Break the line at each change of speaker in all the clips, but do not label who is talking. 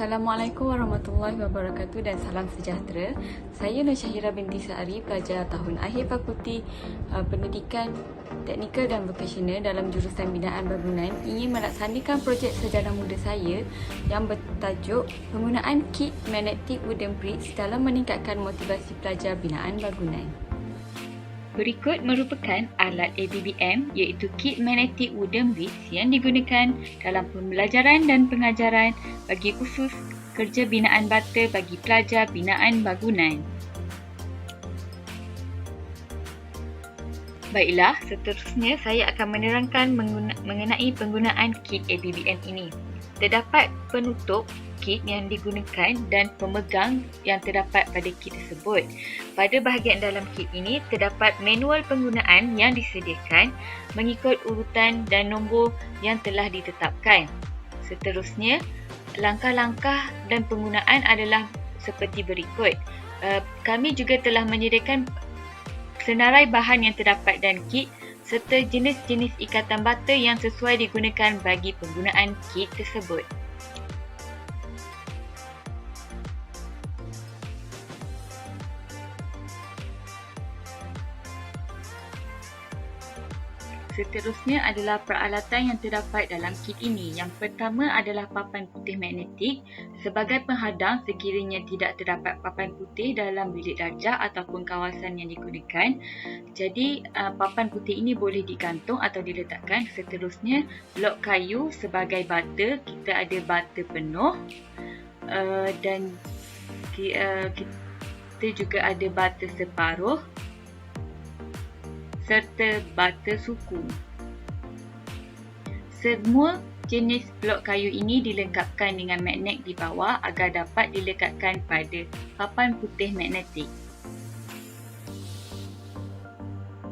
Assalamualaikum warahmatullahi wabarakatuh dan salam sejahtera. Saya Nur Syahira binti Sa'ari, pelajar tahun akhir Fakulti Pendidikan Teknikal dan Vokasional dalam jurusan Binaan Bangunan, ingin melaksanakan projek Sarjana Muda saya yang bertajuk Penggunaan kit magnetic wooden bricks dalam meningkatkan motivasi pelajar binaan bangunan. Berikut merupakan alat ABBM iaitu kit magnetic wooden bricks yang digunakan dalam pembelajaran dan pengajaran bagi khusus kerja binaan bata bagi pelajar binaan bangunan. Baiklah, seterusnya saya akan menerangkan mengenai penggunaan kit ABBM ini. Terdapat penutup kit yang digunakan dan pemegang yang terdapat pada kit tersebut. Pada bahagian dalam kit ini terdapat manual penggunaan yang disediakan mengikut urutan dan nombor yang telah ditetapkan. Seterusnya, langkah-langkah dan penggunaan adalah seperti berikut. Kami juga telah menyediakan senarai bahan yang terdapat dalam kit serta jenis-jenis ikatan bata yang sesuai digunakan bagi penggunaan kit tersebut. Seterusnya adalah peralatan yang terdapat dalam kit ini. Yang pertama adalah papan putih magnetik sebagai penghadang sekiranya tidak terdapat papan putih dalam bilik darjah ataupun kawasan yang digunakan. Jadi, papan putih ini boleh digantung atau diletakkan. Seterusnya, blok kayu sebagai bata. Kita ada bata penuh dan kita juga ada bata separuh serta bata suku. Semua jenis blok kayu ini dilengkapkan dengan magnet di bawah agar dapat dilekatkan pada papan putih magnetik.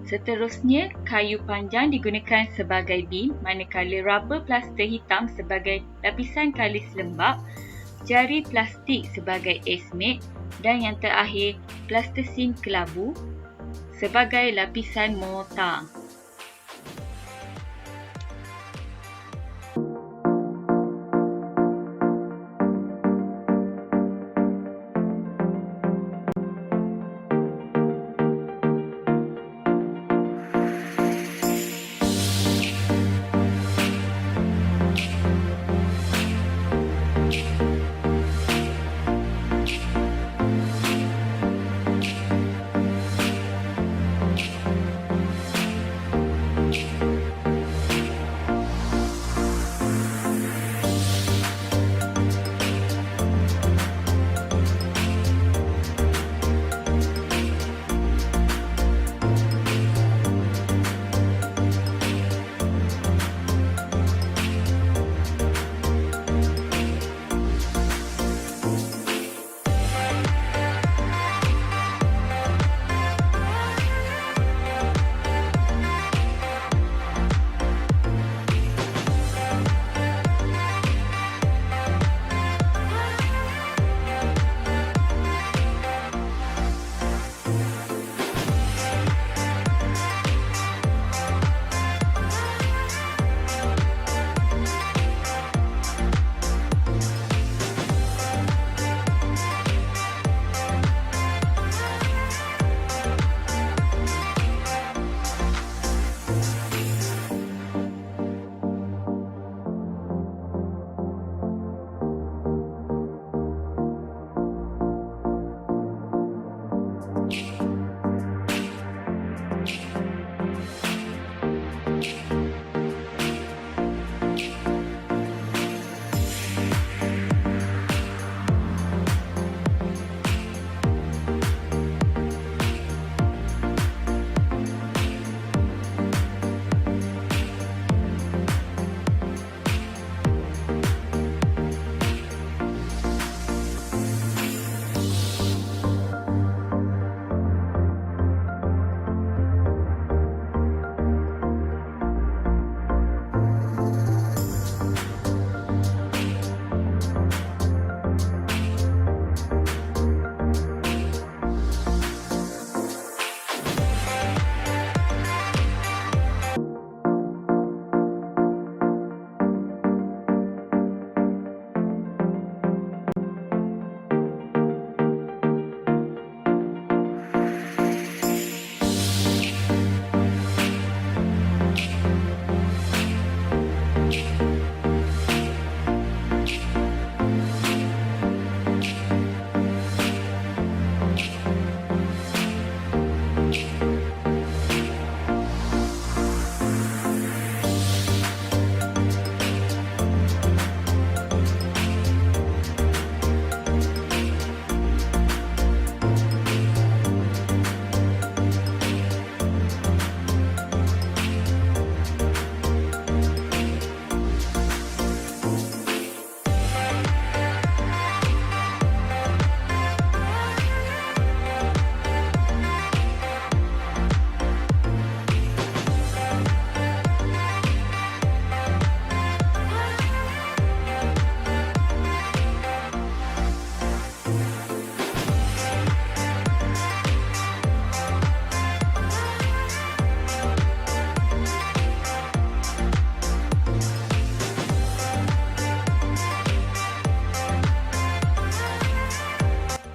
Seterusnya, kayu panjang digunakan sebagai bim, manakala rubber plaster hitam sebagai lapisan kalis lembap, jari plastik sebagai esmet dan yang terakhir plastisin kelabu sebagai lapisan mortar.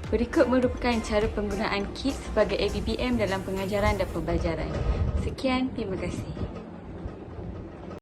Berikut merupakan cara penggunaan kit sebagai ABBM dalam pengajaran dan pembelajaran. Sekian, terima kasih.